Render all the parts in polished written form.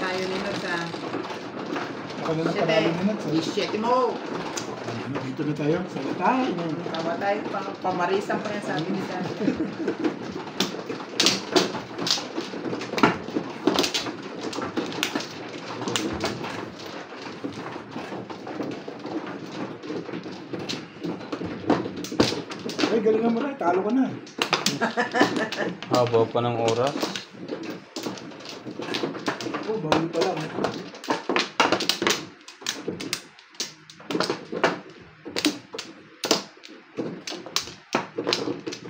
tayo ni Nods ha. Ako na lang panalo ni Nods. 17 mo. Ano, dito na tayo. Salita. Tama tayo. Pamarisan pa yan sabi ni San. Ay, galing naman rin. Talo ka na. Haba pa ng oras. Oh, bawal pa lang.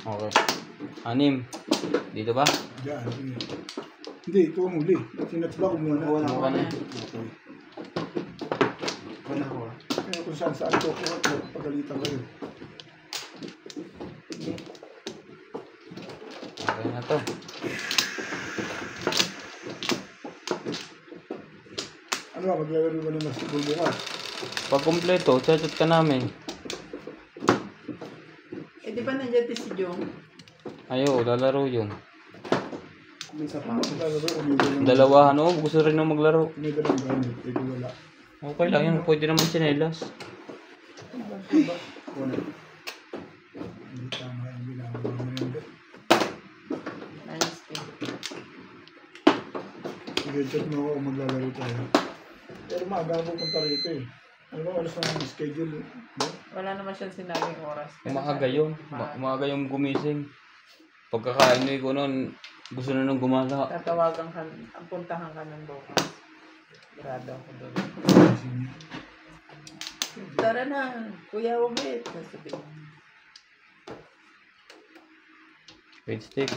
Okay. 6. Dito ba? Diyan. Sige. Hindi, ito ang huli. Sinatla ko muna. Wala ko na. Okay. Wala ko Kaya kung saan ito ko, pagalitan kayo. Okay na to. Ano ba, maglalaro ka ng basketball bukas? Pag kumpleto, chat ka namin. Eh di ba nandiyan si Jong? Ayo, lalaro yun. May isa pa. Maglalaro kung may dalang... Dalawahan o, gusto rin nang maglaro. Kung may dalang gamit, eh kung wala. Okay lang yun, pwede naman sinelas. Wala. Hindi tama yung ginagawa mo yun. Nice thing. Sige, chat mo ako kung maglalaro tayo. Pero maaga ako punta rito eh. Ano ba, alas na ang schedule? No? Wala naman siyang sinabing oras. Maaga yun. Maaga yung gumising. Pagkakain ko noon, gusto na nung gumala. Tatawagan ka, ang puntahan ka ng bukas. Grado ako doon. Tara na, Kuya Ubit. Sasabihin. Wait stick.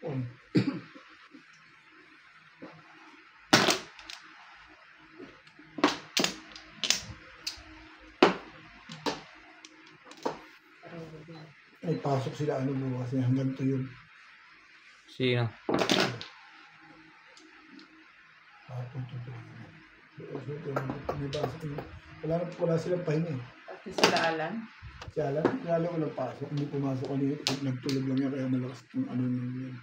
On. Ay, pasok sila ano bukas eh. Hanggang to yun. Sino? Hapon to to. May pasok yun. Wala silang pahinga eh. At sila Alan. Si Alan, lalo ko lang pasok. Hindi pumasok kanina. Nagtulog lang yan kaya malakas yung ano nang yan.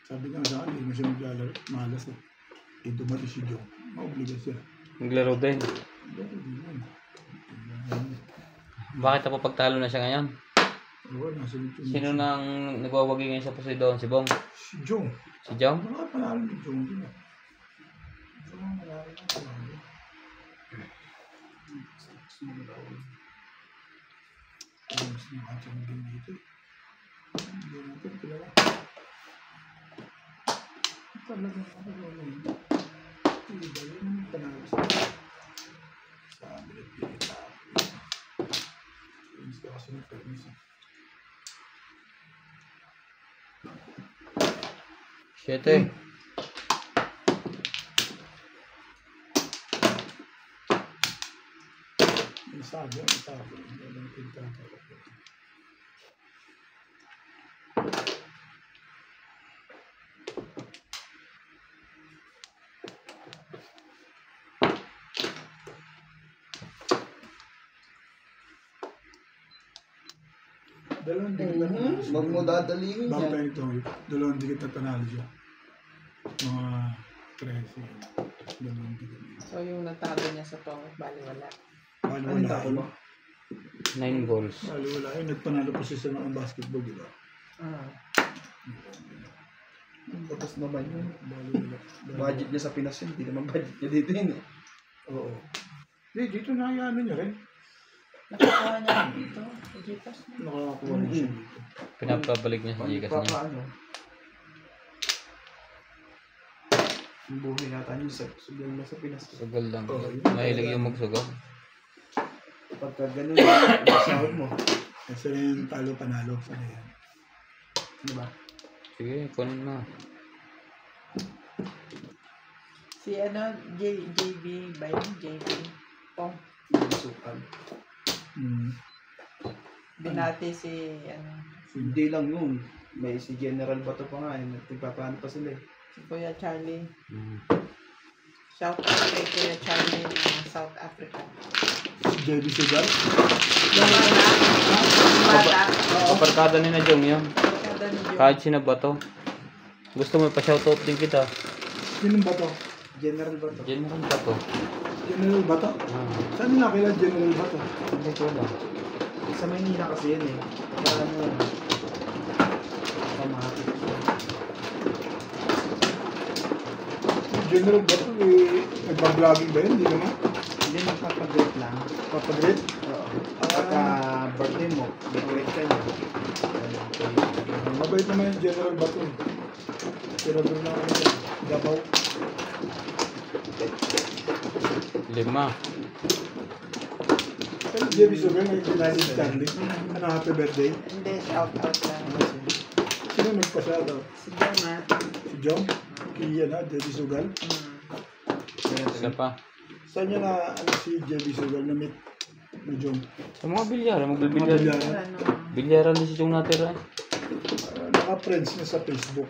Sabi nga sa akin, hindi mo siya maglalaro. Malas eh. Eh, dumati si Joe. Maobliga siya. Naglaro din. Bakit ako pagtalo na siya ngayon? Oo, nasa lito. Sino nang nagwawagi ngayon sa Poseidon? Si Bong? Si Joe. Si Jong? Mga panalo ni Joe din ah. Joe, malaki na panalo. Mas nakatiyang din dito eh. Hindi natin kilala. Talaga ako yun. Hindi ba yun ang panalo sa sabi na pinita. Hindi ka kasi nagpermisa. 7. Ang sabi, ang sabi. Ang pinita. Dalawang dikit na panalo siya. Huwag mo dadalihin Bago yan. tayo ito, dalawang dikit na panalo siya. Mga 13. Dalawang dikit. So yung natalo niya sa tongit, bali wala. Bali Ano wala tako yun. mo? 9 goals. Bali wala yun. Nagpanalo pa siya sa mga basketball, di ba? Tapos naman yun. Bali wala. Budget niya sa Pinas yun. Hindi naman budget niya dito yun eh. Oo. Hindi, dito na ano niya rin. Nakukuha niya dito. Sa Gcash na. Nakakakuha rin siya dito. Pinapabalik niya sa Gcash niya. Paano? Yung buhay nata niyo sa sugal na sa Pinas. Sugal lang. Oo, yun. Mahilig yung magsugal. Pagka ganun, yung sahod mo. Kasi yung talo panalo. Sana yan. Ano ba? Sige, kunin mo. Si ano, JB ba yun? JB. Pong. Yung sukal. Binati si ano, Sino? Hindi lang yun. May si General Bato pa nga. Nagpapaano pa sila eh. si Kuya Charlie. Mm. Shout out kay Kuya Charlie ng South Africa. JB Sugar. Yung bata. Oo. Kaparkada ni na Jong yan. Barkada ni Jong. Kahit sino ba to? Gusto mo pa-shoutout din kita. Sino ba to? General ba to? General ba to? General ba to? Saan nila kailan General ba to? Hindi ko alam. Sa Maynila kasi yun eh. Para ano yun. Pamahati. General ba to? Nagpa-vlogging ba yun? Hindi naman. Hindi magpapag-greet lang. Papag-rate? Oo. Pagka birthday mo, decorate ka niya. Mabait naman yung General ba to? Tirador na kami yan. Dabaw. 5. Pero JB Sugar, nag-dinali Stanley. Ano, happy birthday? Hindi, shout out lang. Sino nagpa-shoutout? Si Jong ah. Si John? Kaya na, JB Sugar? Isa pa. Saan niya na ano, si JB Sugar na-meet ni John? Sa mga bilyar. Mga Magbibilyar. bilyaran. Ano? Bilyaran din si Jong natira. Naka-friends niya sa Facebook.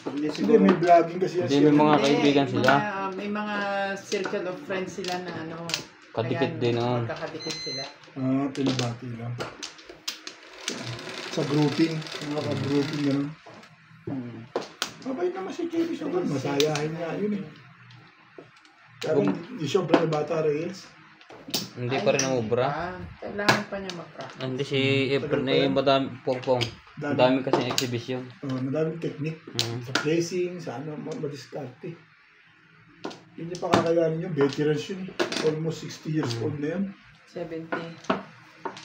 Hindi Hindi, siguro. may vlogging kasi yan Hindi, siya. may mga Hindi, kaibigan sila. May mga circle of friends sila na ano. Kadikit kaya din, oh. magkakadikit sila. Pinabati lang. Sa grouping. Mga ka-grouping gano'n. Mabait naman si JB Sugar. Masayahin nga yun eh. Pero hindi siya na bata Reyes. Hindi pa rin namubra. Kailangan pa niya mag-practice. Hindi si April na yung madami pongpong. Ang dami kasing exhibition. Madaming technique. Mm. Sa placing, sa ano, madiskarte. Hindi pa kakayanin yun. Veterans yun eh. Almost 60 years old na yan. 70.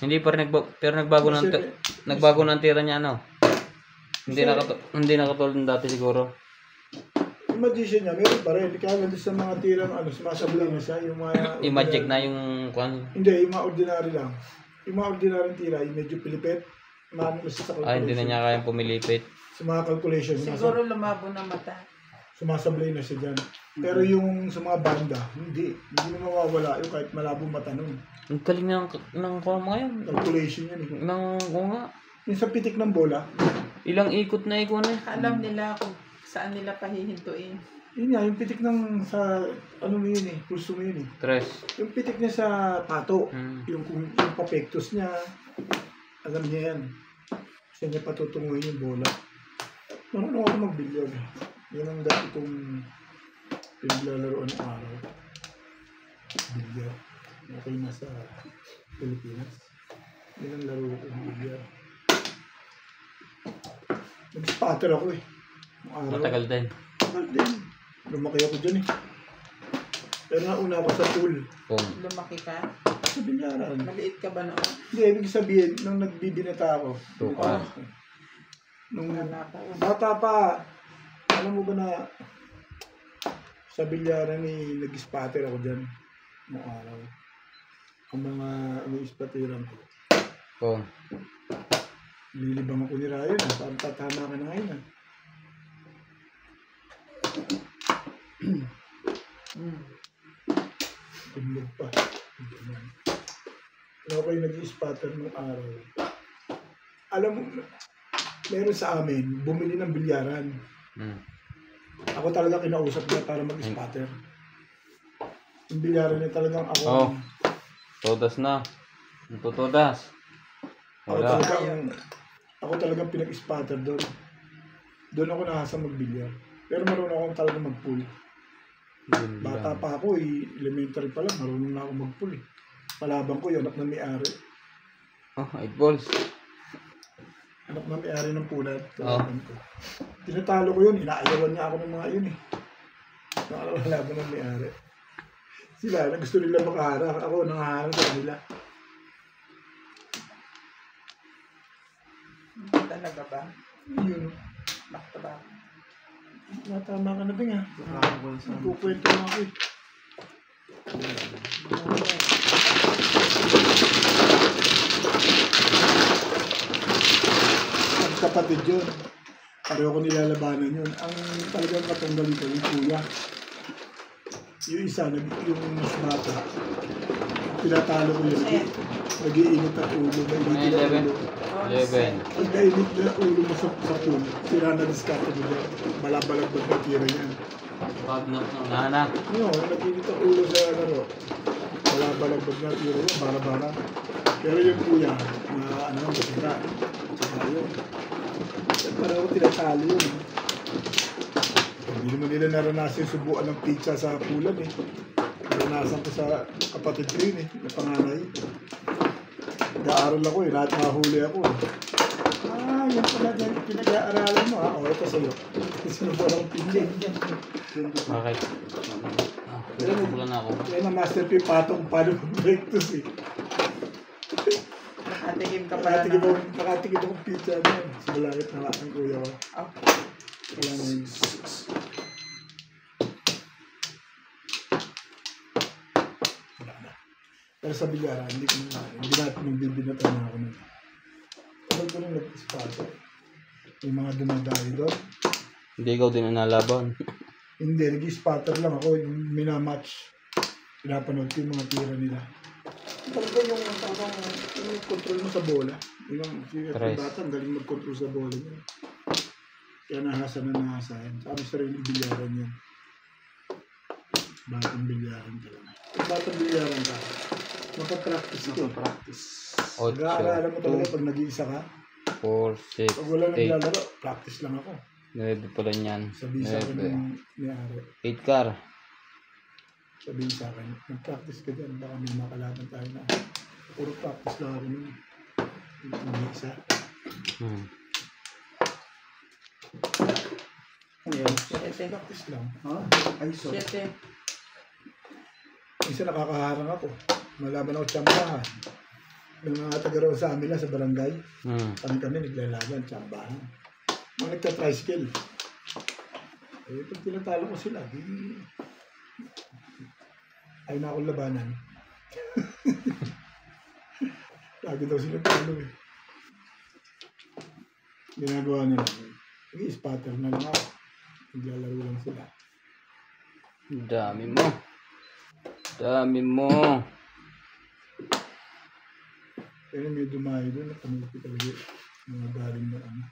Hindi pa rin pero nagbago ng tira niya ano. Hindi na katulad ng dati siguro. Yung magician niya, meron pa rin. Kaya nandun sa mga tirang ano, sumasablay na siya. Yung mga... Yung magic na yung kwan. Hindi, yung mga ordinary lang. Yung mga ordinary tira, yung medyo pilipit. Maano kasi sa calculation. Hindi na niya kayang pumilipit. Sa mga calculation, Siguro lumabo na mata. sumasablay na siya dyan. Pero yung sa mga banda, hindi. Hindi na mawawala yung kahit malabong mata nun. Ang galing ng kwan mo ngayon. Calculation yun eh. Oo nga. Yung sa pitik ng bola, Ilang ikot na ikot na. Alam nila kung saan nila pahihintuin. yun nga, yung pitik ng sa, ano mo yun eh, pulso mo yun eh. Tres. Yung pitik niya sa pato, Mm. yung papektos niya, alam niya yan. Kasi niya patutunguhin yung bola. Marunong ako mag-bilyar. Yan ang dati kong pinaglalaro ng araw. Bilyar. Okay na sa Pilipinas. Yan ang laro ko ng bilyar. Nag-spatter ako eh. Nung araw. Matagal din. Matagal din. Lumaki ako dyan eh. Pero nauna ako sa pool. Pong. Lumaki ka? Sa binyaran. Maliit ka ba noon? Hindi, ibig sabihin, nung nagbibinata ako. Tuka. Nung Wala ka. bata pa, alam mo ba na sa bilyaran nag-spatter ako dyan noong araw. Ang mga spatteran ko. Pong. Lilibang ako ni Ryan. Parang tatama ka na ngayon. Tumulog pa. Ano kayo nag-spatter noong araw? Alam mo, meron sa amin, bumili ng bilyaran. Mm. Ako talaga kinausap niya para mag-spatter. Yung bilyaran niya talagang ako. Oh. Todas na. Tutodas. Wala. Ako talagang pinag-spatter doon. Doon ako nakasa mag-bilyar. Pero marunong akong talaga mag-pool. Yun Bata lang. pa ako elementary pa lang, marunong na ako mag-pool eh. Palabang ko yun, anak na may-ari. Oh, 8 balls. Anak na may-ari ng pulat. Oh. Ko. Tinatalo ko yun, inaayawan niya ako ng mga yun eh. Nakalaban ng may-ari. Sila, na gusto nila makaharap. Ako, nangaharap sa kanila. Talaga ba? Yun. Bakit ba? Natama ka na ba nga? Nakakabol sa Nagkukwento na ako eh. Ang kapatid yun. Pareho ko nilalabanan yun. Ang talagang katunggal dito, yung kuya. Yung isa, yung mas bata. Tinatalo ko yun. Nag-iinit ang ulo. Nag-iinit ang ulo. 11. Pag nainit na ulo mo sa pool, sira na diskarte mo dyan. Balabalagbag na tira niyan. Pag na. No, nag-init ang ulo sa laro. Balabalagbag bag na tira yun, bara-bara. Pero yung kuya, na ano, matira. Tsaka yun. Yan para ako tinatalo yun. Hindi naman nila naranasan yung subuan ng pizza sa pulan eh. Naranasan ko sa kapatid ko yun eh, na panganay. Nag-aaral ako eh, lahat mahuli ako eh. Yan pala din, pinag-aaralan mo ha. O, ito sa'yo. Sinubuan ng pizza. Bakit? Wala na ako. Yan ang master P, patong paano mag-breakfast eh. Nakatikim ka pala na. Nakatikim akong pizza na yun. Sibalangit na nga ang kuya ko. Oh, Wala na yun. Wala na. Pero sa bilyara, hindi natin magbibinatan na ako nun. Tagal ko nung nag-sponsor. May mga dumadayo doon. Hindi ikaw din ang nalaban. Hindi, nag-spotter lang ako. Yung minamatch. Pinapanood ko yung mga tira nila. Talaga yung control mo sa bola. Yung Tres. bata, ang galing mag-control sa bola niya. Kaya nahasa na nahasa yan. Sabi sariling bilyaran yan. Batang bilyaran talaga. Kung batang bilyaran ka, mapapractice ka. Practice. 8, Nag-aaralan mo talaga 2, pag nag-iisa ka. 4, 6, Pag wala 8. naglalaro, practice lang ako. 9 pala niyan. Sabihin sa akin 9. ng may-ari. 8 car. Sabihin sa akin, mag-practice ka dyan. Baka may makalaban tayo na. Puro practice lang ako nun. Nag-iisa. Ano yan? Practice lang. Ha? Ay, so. 7. Minsan nakakaharang ako. Malaban ako tsambahan. Yung mga taga-raw sa amin lang sa barangay. Kami naglalaban, tsambahan. Mga nagka-tricycle. Eh, pag tinatalo ko sila, ay na akong labanan. Lagi daw sila talo eh. Ginagawa nila. Nag-i-spatter na lang ako. Naglalaro lang sila. Dami mo. Dami mo. Pero may dumayo doon na panuti talaga mga galing na ano.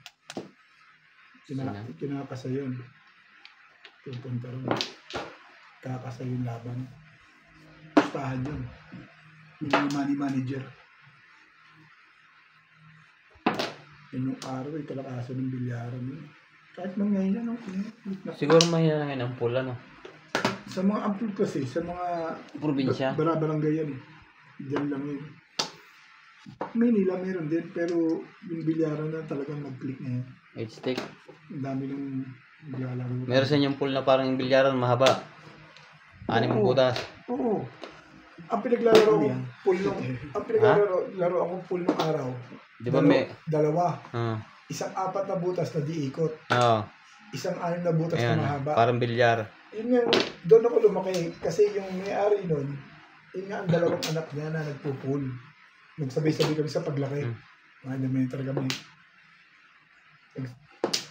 Kinakasa yun. Pupunta rin. Kakasa yung laban. Pustahan yun. Yung money manager. Yun yung araw ay kalakasan ng bilyaran yun. Kahit man ngayon ano. Siguro mahina lang yun ang pula, no? Sa mga ampul kasi, sa mga Probinsya. barangay yan eh. Diyan lang yun. Manila meron din, pero yung bilyaran na talagang nag-click na yun. 8 stick. Ang dami ng naglalaro. Meron sa inyong pool na parang yung bilyaran mahaba. 6 ang butas. Oo. Ang pinaglalaro ko pool nung akong pool nung araw. Di ba may... Dalawa. Oo. 4 na butas na diikot. Oo. 6 na butas Ayan. na mahaba. Parang bilyar. Yun nga, doon ako lumaki. Kasi yung may-ari nun, yun nga ang dalawang anak niya na nagpo-pool. Nagsabay-sabay kami sa paglaki. Mga elementary kami.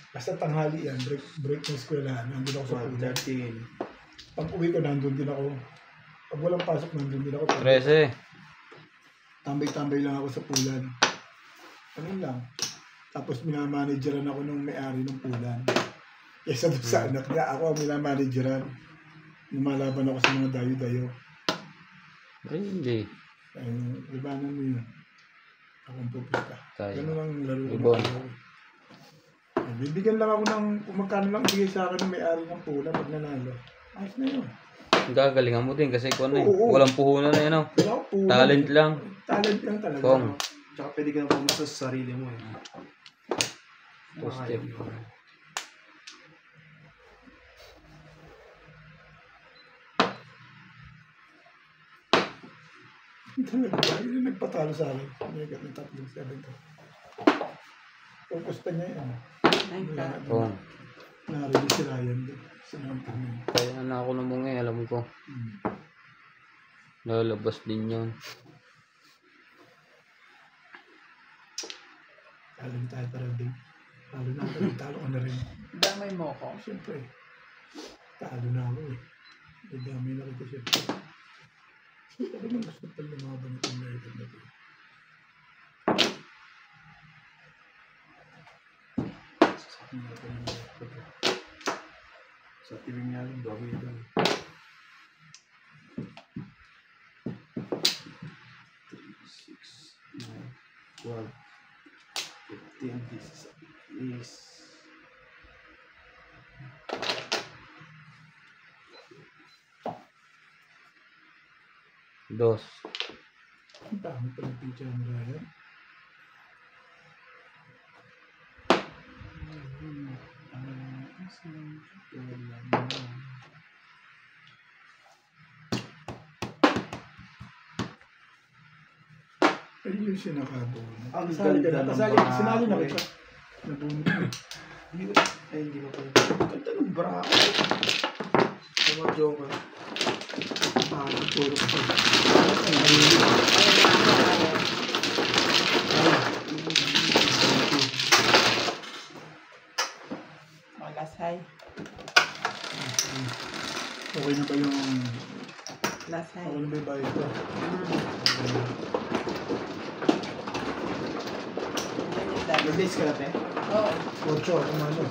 Basta tanghali yan, break ng eskwelahan, nandun ako sa poolan. 13. Pag uwi ko, nandun din ako. Pag walang pasok, nandun din ako. 13. Tambay-tambay lang ako sa poolan. Ano lang. Tapos minamanageran ako nung may-ari ng poolan. Kesa doon sa anak niya, ako ang minamanageran. Lumalaban ako sa mga dayo-dayo. Hindi. Ay, libanan mo yun. Akong pupusta. Tayo. Ganun ang laro ko. Ibon. Bibigyan lang ako ng kung magkano lang ibigay sa akin ng may-ari ng pula pag nanalo. Ayos na yun. Gagalingan mo din kasi kung ano eh. Oo. Walang puhunan na yun. Oh. Wala akong pula. Talent lang. Talent lang talaga. Kung. Tsaka pwede ka na pumasa sa sarili mo eh. Positive. Talaga. Yun yung nagpatalo sa akin. May ng 3-7 to. Pupusta niya yan. 9 ka. Kung. Narinig si Ryan din. Sinampan niya. Kaya na ako ng mga alam ko. Lalabas din yun. Talent tayo parang din. Talo na ako. Talo ka na rin. Damay mo ko. Siyempre. Talo na ako eh. May dami na kita siyempre. Ano nang gusto pa lumaban itong American na ito? Sa tibing niya rin, bago yun. 12, 15, this is... Dos. Ang dami pa ng picture ng Ryan. Ay, yun sinakabo. Ang Kasali ka ganda na. ng Kasali, brako sinali na eh. kita. Nabunod ko. Ay, hindi ko pala. Ganda ng brako. Mga joker. Puro ko. Lasay. Okay na ba yung... Lasay. Okay na ba yung bayad ko? Nag-days ka na, te? Oo. 8, kumano.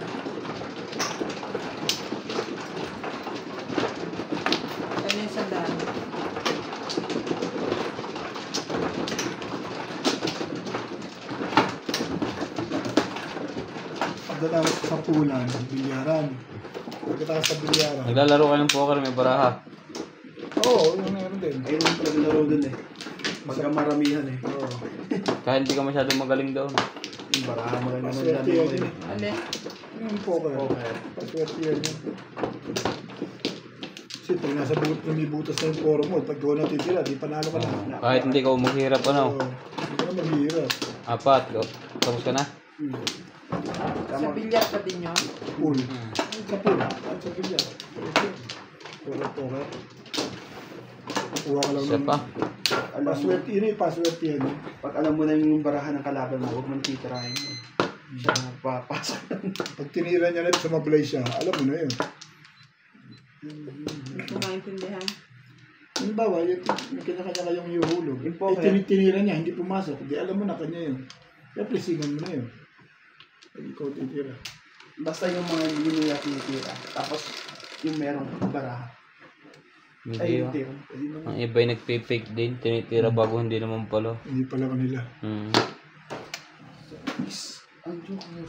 Ano yung sandaan? Pagkatapos sa pulan, bilyaran. Pagkatapos sa bilyaran. Naglalaro ka ng poker, may baraha. Oo, yung meron din. Ayun ang naglaro dun eh. Pagka maramihan eh. Oo. Kahit hindi ka masyadong magaling doon. Yung baraha mo lang naman Paswerte dami mo yan eh. eh. Ano? Yung poker. Poker. Paswerte yan yun. Kasi pag nasa butas na yung poro mo, pag gawa natitira, di panalo ka na. Kahit hindi ka maghirap, ano? Oo. Hindi ka na maghihirap. 4, go. Tapos ka na? Sa bilyar pa din yun? Pool. Sa pool. Sa bilyar. Poker. Kuha ka lang Siya ng... pa. Alam mo, Paswerte yun eh, paswerte yan eh. pag alam mo na yung baraha ng kalaban mo, huwag mo nang titirahin mo. Siya ang magpapasok. Pag tinira niya na sumablay siya, alam mo na yun. Hindi ko maintindihan. Halimbawa, yung may kanya-kanya kayong ihulog. Yung poker. Tinira niya, hindi pumasok. Hindi alam mo na kanya yun. Kaya plesingan mo na yun. Hindi ikaw titira. Basta yung mga hindi nila tinitira. Tapos, yung merong baraha. Ay, Hindi yung ba? tira. Pwede naman. Ang iba yung nagpipake din, tinitira bago hindi naman pala. Hindi pala kanila. Hmm. Ang joker.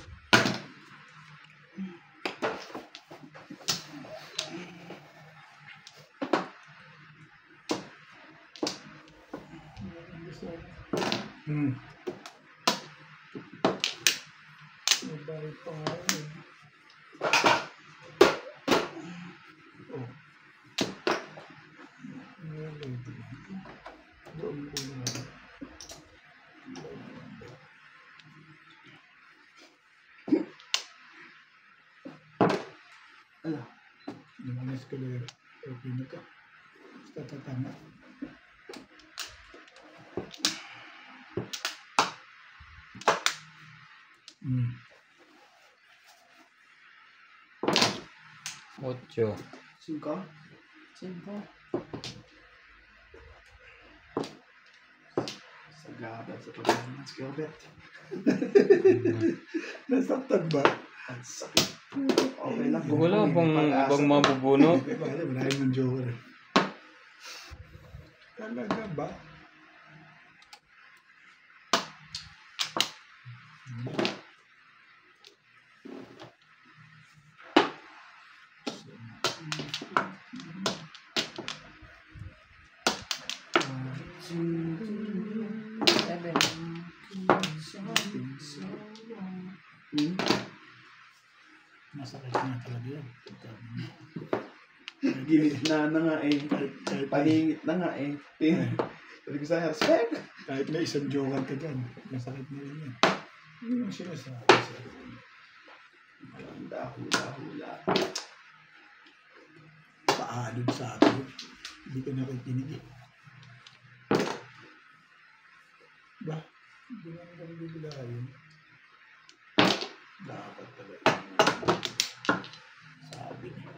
Hmm. Nabalik pa nga yun. Oh. Doon ko na. Ala. Yung escalator. Okay na ka. Basta tatama. Hmm. 8. 5. Simpo. Sagabal sa pagkakas, Gilbert. Nasaktan ba? Ang sakit. Okay lang. Wala bang Pag-asa. ibang mabubunot? Wala, marami ng joker eh. Talaga ba? Seven. Masakit na talaga yan. Gilid na nga eh. Kahit Paningit na nga eh. Sabi ko sa respect. kahit may isang joker ka dyan, masakit na rin yan. Yun ang sinasabi sa Hula. paanod sa akin. Hindi ka nakikinig eh. Ba? Hindi naman kami bibilahin. Dapat talaga. Sabi niya.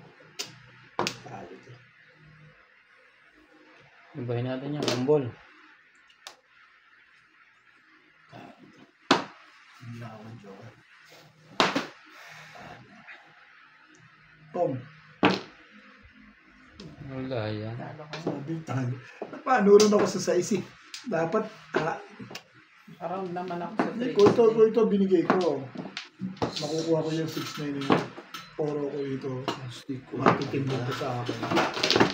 Talo ka. Ibahin natin yan, kumbol. Hindi na ako ng joker. Tom, Wala yan. Talo ko. sabi talo. Napaano rin ako sa saisi. Dapat Around naman ako sa Hindi, 3. ko ito binigay ko. Makukuha ko yung 6.9 na yun. Poro ko ito. Stick ko. Matitimbang ko sa akin.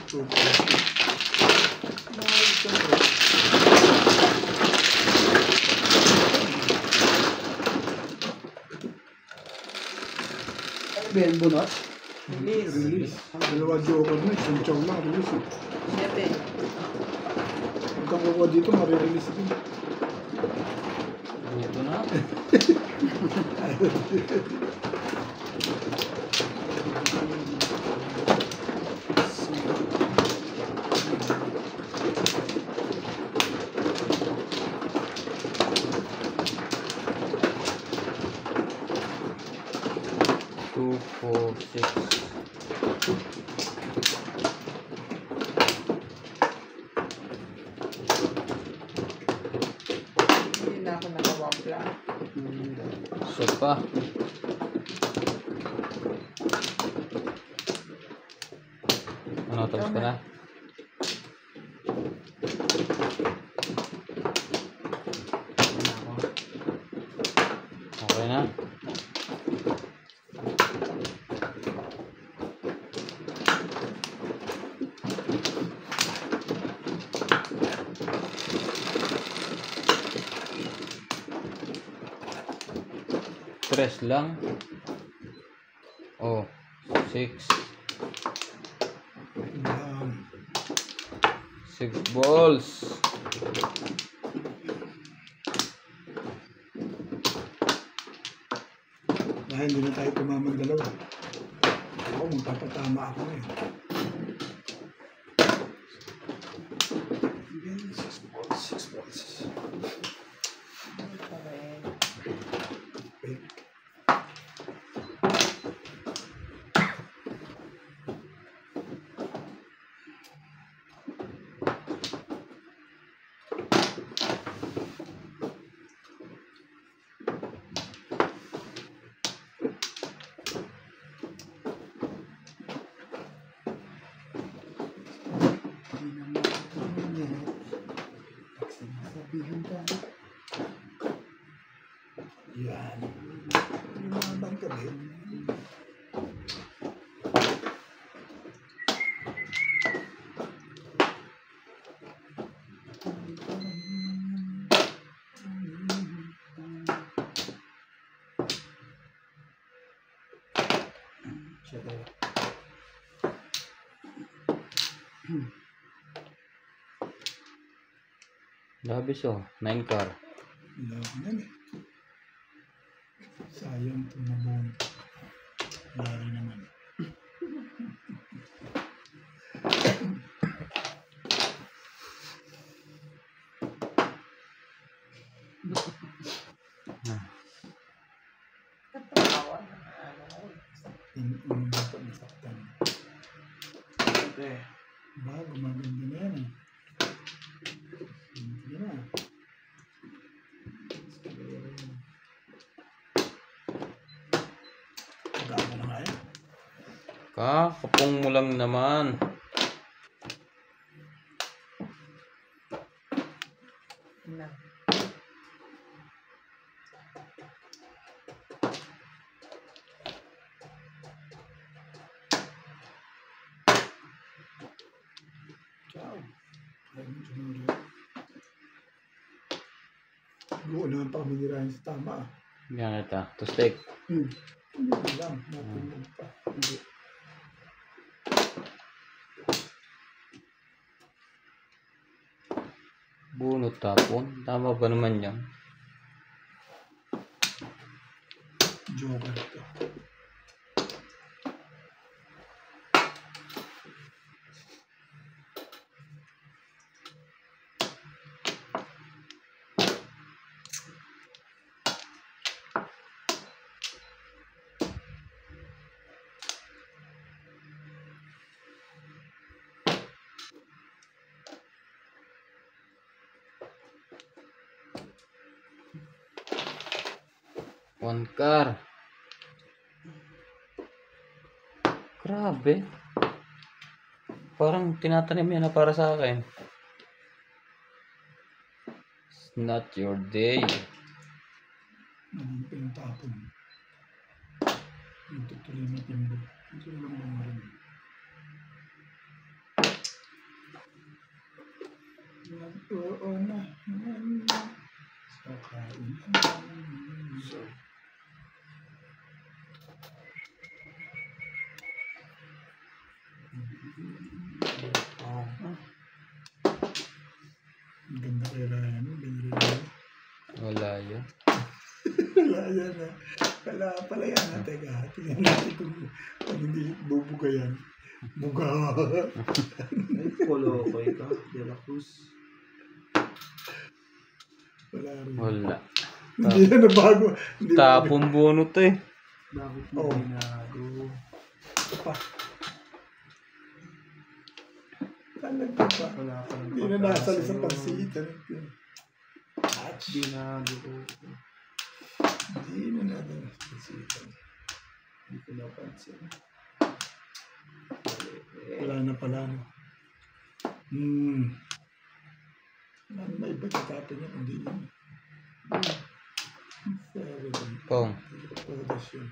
2.6. Mahal ito. Ano ba yan, bunot? Release. Release. Dalawa joker mo, isang chow lang. Release. 7. Pagka kukuha dito, marirelease din. Ito na. Two, four, six. Hindi na ako nakawapla. So pa. Ano, tapos ka na? Okay na? Tres lang. Oh, 6. Yan. 6 balls. Dahil hindi na tayo tumamang dalawa. Ako, magpapatama ako eh. Yan, 6 balls, 6 balls. Okay. Wait. Yan. Lumabang ka rin. Siya tayo. Labis oh, 9 car. Wala ko yan eh. Sayang itong nabong. Lari naman. Katawa. Yung dapat nasaktan. Okay. Ba, gumaganda na yan eh. Hindi na. Gama na nga yan. Kakapong mo lang naman. Na. Ciao. Ay, medyo mura. Buo naman pa kami nirahin sa tama ah. Yan kita. To stake. Hindi lang. Natin pa. Hindi. Bunot tapon. Tama ba naman yan? Joker to. One car. Grabe. Parang tinatanim yan na para sa akin. Not your day. Naging pa yung tapon. Tutuloy na timbo. Ito lang mga rin. Oo na. Sa kain. So, ang ganda kay Ryan. Binili niya. Wala yun. Wala yan na. Wala pala yan na. Teka, tingnan natin kung hindi bubuga yan. Buga. Ay, polo ko ikaw. De La Cruz. Wala rin. Wala. Hindi na nabago. Hindi na Tapong bunot eh. Bakit mo Oo. binago? pa. Talaga pa. Wala pa ng Hindi na nasali sa pagkasa pansitan. Binago ko. Hindi na nasali sa pansitan. Hindi ko napansin. Wala na pala, no? May pagkatapon niya, hindi yun. Pong. Todas yun.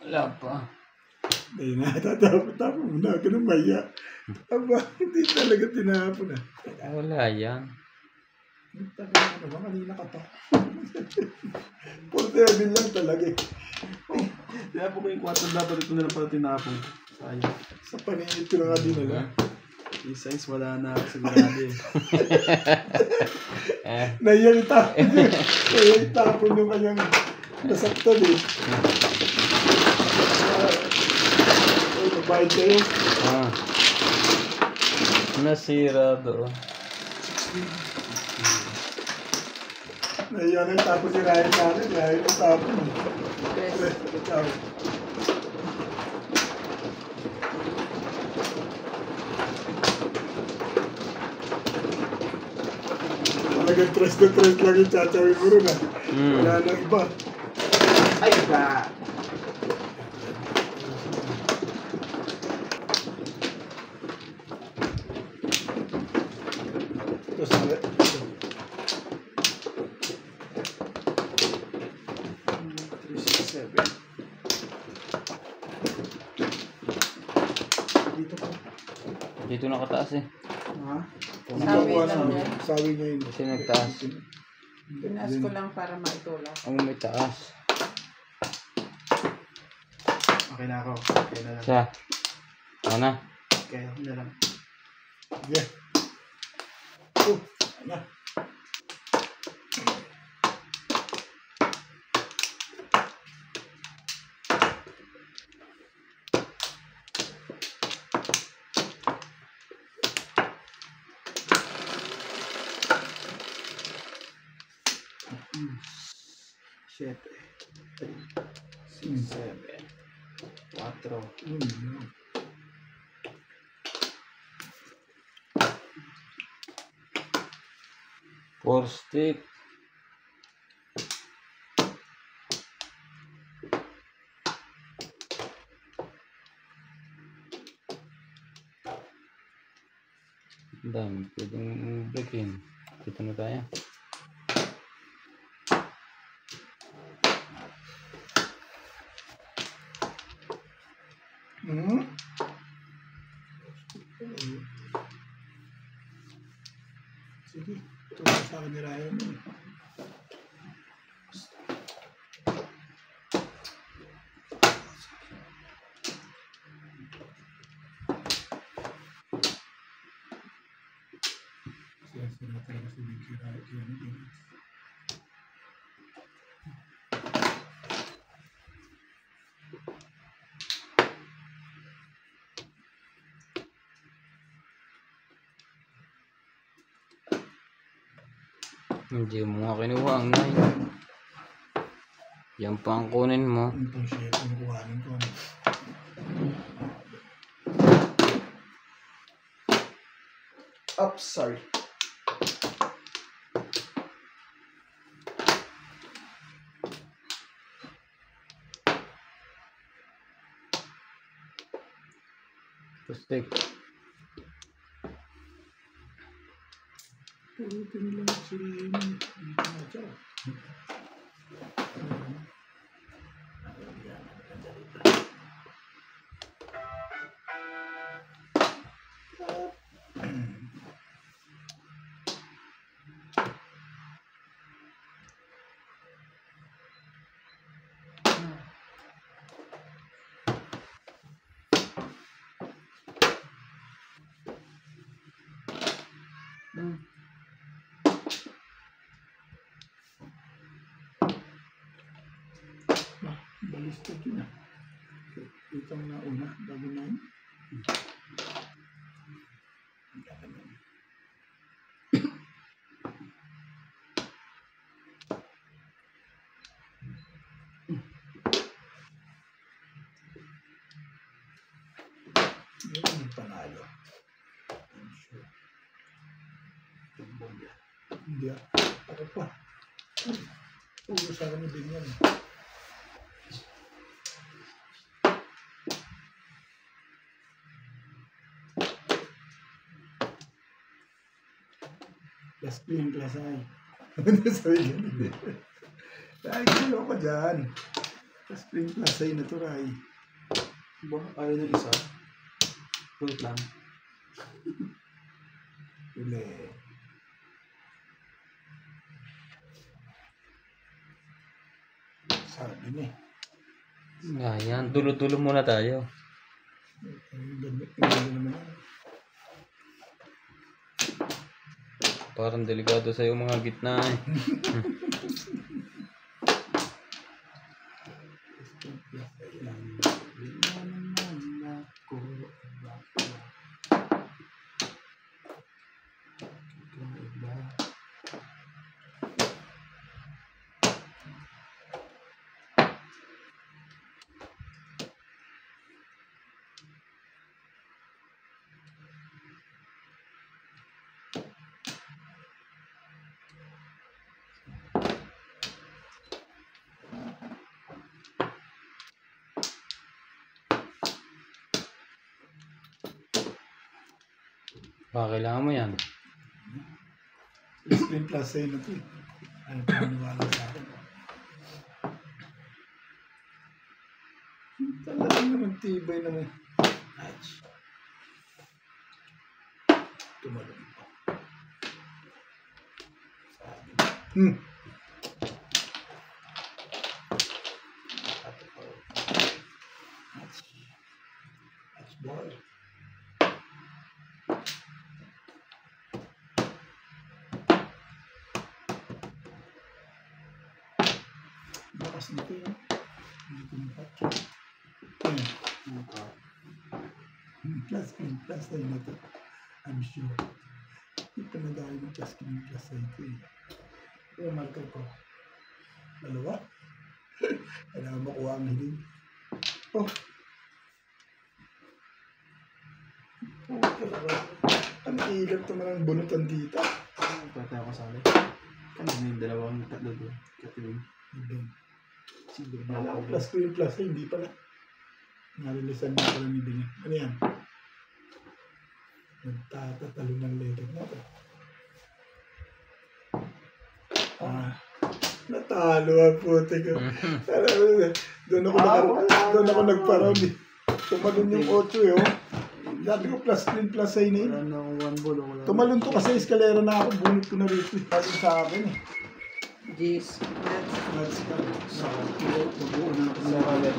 Wala pa. Dahil na, tatapon mo na ka ng maya. Aba, hindi talaga tinapon ah. Wala yan. Taka na naman, kanina ka pa. 47 lang talaga eh. Tinapon ko yung 4 dapat ito na lang pala tinapon. Sayang. Sa paningit ko na nga dinala. Yung size wala na sigurado eh. Naiyan itapon yun. Naiyan itapon yung kanyang nasaktan eh. Ay, magbayad kayo. Ah. Nasira doon. Naiyan ang tapon si Ryan sa akin. Naiyan ang tapon. Ikaw. Talagang tres na tres lang yung tsatawin mo rin ah. Wala nang iba. Ay, ba! Tapos ulit. 367. Dito po. Dito nakataas eh. Ha? Sabi lang yan. Sabi niya yun. Kasi nagtaas. Pinas ko lang para maitulak. Ang may taas. Okay na ako. Okay na lang. Siya. Ano na? Okay na lang. Yeah. Oh, ano? Siete. 3. 6, 7. 4. Four stick. Ang dami pwedeng breakin. Dito na tayo. Sige. Ito sa akin ni Ryan. Sira talaga si Big Ryan. Hindi mo nga kinuha ang 9. Yan pa ang kunin mo. Ano pong share yung kuhanin ko? Oops, sorry. Stick. Pulutin lang sila yun. Ciao. Balistad yun ah. Itong nauna, bago na yun. Yun yung panalo. I'm sure. Tumbong yan. Hindi ah. Ano pa? Ulo sa kami din yan. Plus clean, plus ay. Ano sabi ganun? Ay, kilo ko dyan. Plus clean, plus ay naturay. Ba, ayaw ng isa. Wait lang. Uli. Sabi niya. Ayan, dulo-dulo muna tayo. Ang ganda naman yan. Parang delikado sa'yo mga gitna eh. Baka kailangan mo yan. Plus clean, plus ay na ito eh. Ano pa maniwala sa akin? Talagang naman tibay naman. Tumalong pa. That's boy. Bakas nito yun. Hindi ko napatch. Plus clean, plus ay na ito. I'm sure. Ito na dahil ng plus clean, plus ay ito eh. Kaya marker ko. Dalawa. Kailangan makuha ang hiling. Oh. Ang ilap naman ang bunutan dito. Pwede ako sali. Ano may dalawang tatlo doon? Katiling. Sige, plus ko yung plus ay hindi pala. Narilisan na pala ni Binyan. Ano yan? Nagtatatalo ng letter natin. Natalo ang puti ko. Doon ako nagparoon eh. Tumalon yung 8 eh. Oh. Sabi ko plus clean plus ay na yun. Wala na akong one ball. Tumalon to kasi eskalera na ako. Bunot ko na rito. Sabi sa akin eh. Jeez. Let's go. Mag-uuna ako na.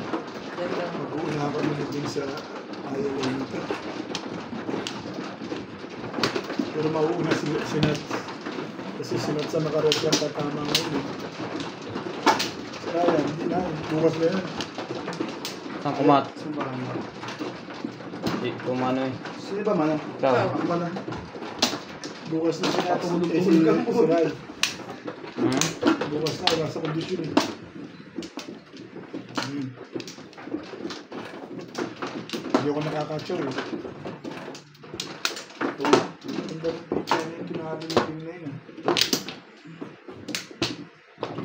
Mag-uuna ako na din sa ayaw nito. Pero mauuna si Nat. Kasi si Nat sa nakaroon lang katama ngayon eh. Kaya hindi na. Bukas na yan. Saan kumat? Sumbahan mo. Hindi, kumano eh. Sino ba man? Ikaw. Ako ba na? Bukas na si Nat. Tulog ka po. Si Rai. Hmm? Bukas na. Wala sa kondisyon eh. Hindi ako nakakatsaw eh. Ang dapat picture na yung kinahalo ng team na yun.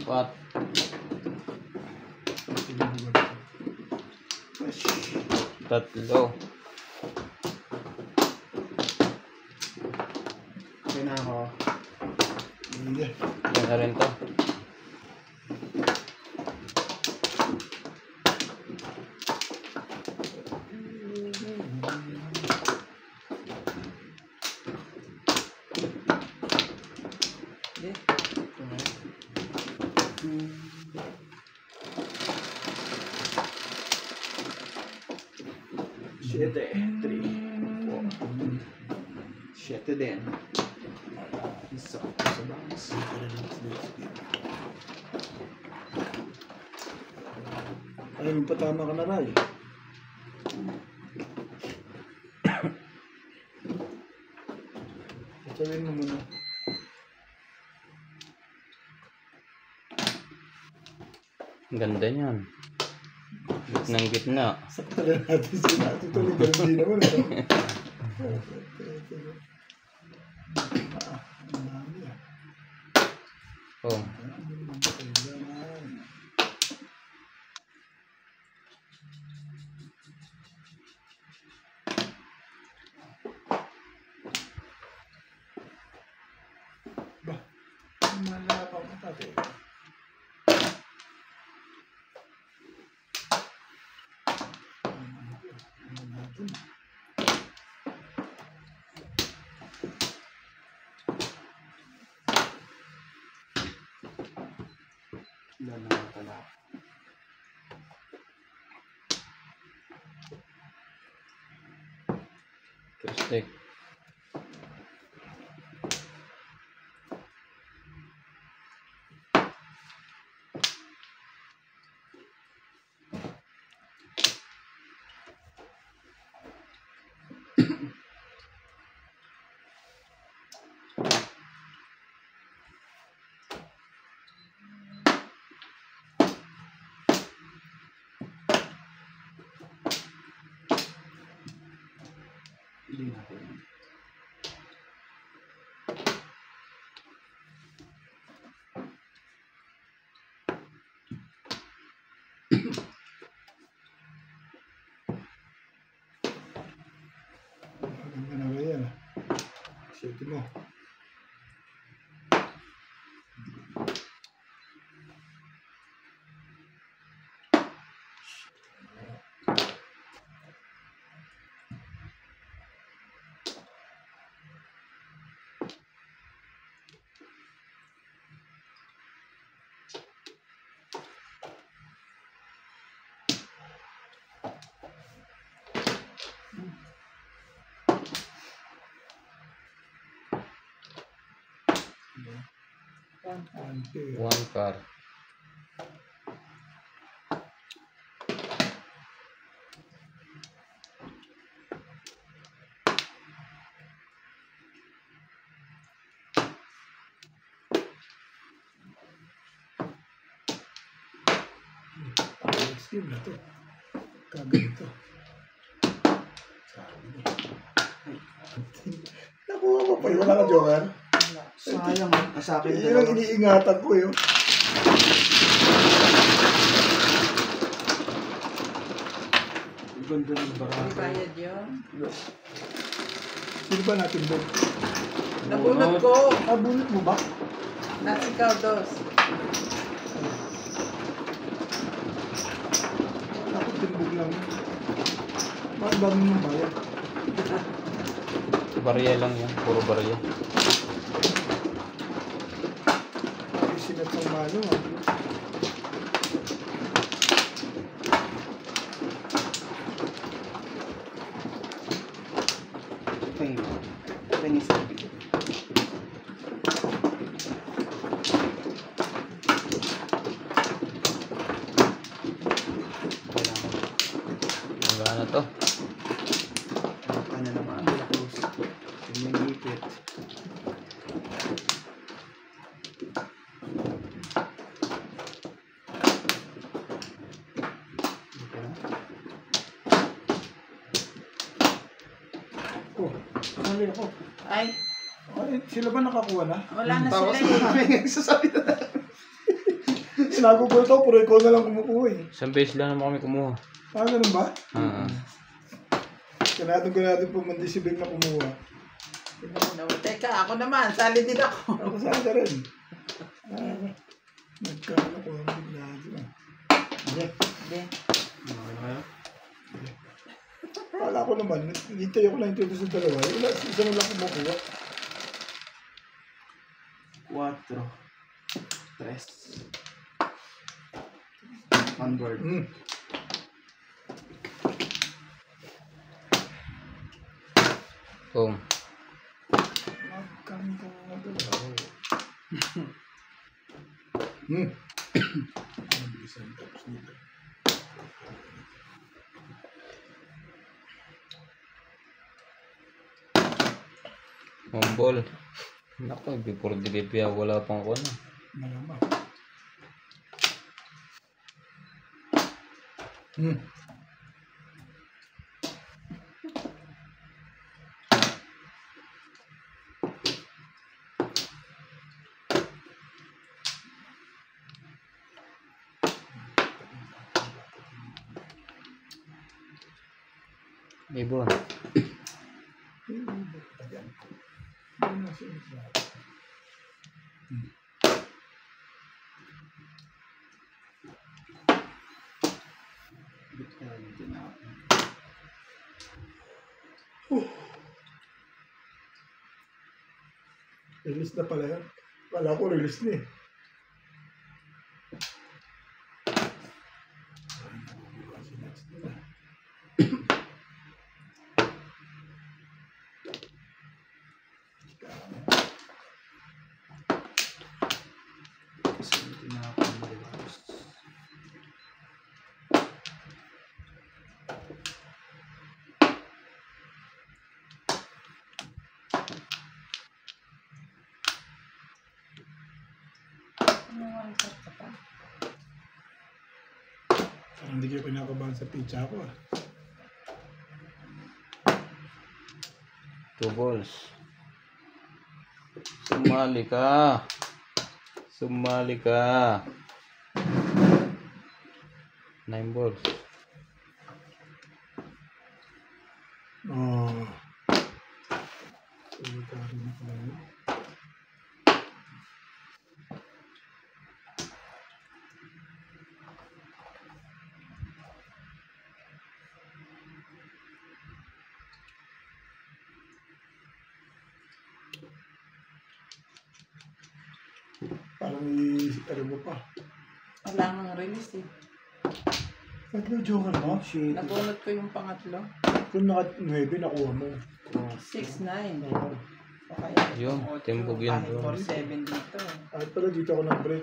What? Tatlo. Okay na ako. Sige. Yan na rin to. Siete, 3, 4. Siete din. Isa sa bounce. Ay, patama ka na, Ray. Sabihin mo muna. Ang ganda niyan. Gitnang gitna. Sakta lang natin sila. Tutuloy ka hindi naman. Ang dami ah. Oh. Ba, malapang ka tatay. Ilan na pala. Twistek. Hindi natin. Maganda na ba yan ah? Siyete mo. One, two. One car. Next game na to. Kaganito. Sabi mo. Nakuha mo pa yun. Wala ka, Joker? Sayang. Sa akin Yun ang iniingatan ko yun. Ang ganda ng May baraha. bayad yun. Sino ba natin doon? Nabunod ko. Bunot mo ba? Nasikaw dos. Ako timbog lang. Bakit ba mo bayad? Barya lang yan. Puro barya. Ay, sinat ng mano ah. Penis. Hanggang na to. Ano naman? Close. Yung may ipit. Oh, sali ako. Ay, Ay, sila ba nakakuha na? wala na Tapos sila eh. may nagsasabi na. Sinago ko ito, puro ikaw na lang kumukuha eh. Isang beses lang naman kami kumuha. Ah, ganun ba? Ah. Ganado po man si Beng na kumuha. Sino naman? Teka, ako naman. Sali din ako. Ako saan ka rin? Nagkala ko ang bigla dyan. Hindi. Okay na kayo? Kala ko naman, hintay ako lang ito sa dalawa. Isa na lang kumukuha. 4. 3. Onward. Boom. Mabilisan tapos nito. Mambol. Naku, before the baby, wala pang ako na. Malamang. Ibon. Release na pala yan. Wala ko release na eh. Kasi tinapon mo diba? Parang hindi kayo pinakabahan sa pizza ko ah. 2 balls. Sumali ka. Sumali ka. 9 balls. Oh. Rin na pala yun. Parang ano mo pa. Wala nang release eh. Nag-joker mo? Shit. Nabunot ko yung pangatlo. Kung naka-9, nakuha mo. 6-9. Oo. O kaya, Yun, otso, timbog yun, kahit bro. 4-7 dito. Kahit pala dito ako nag-break.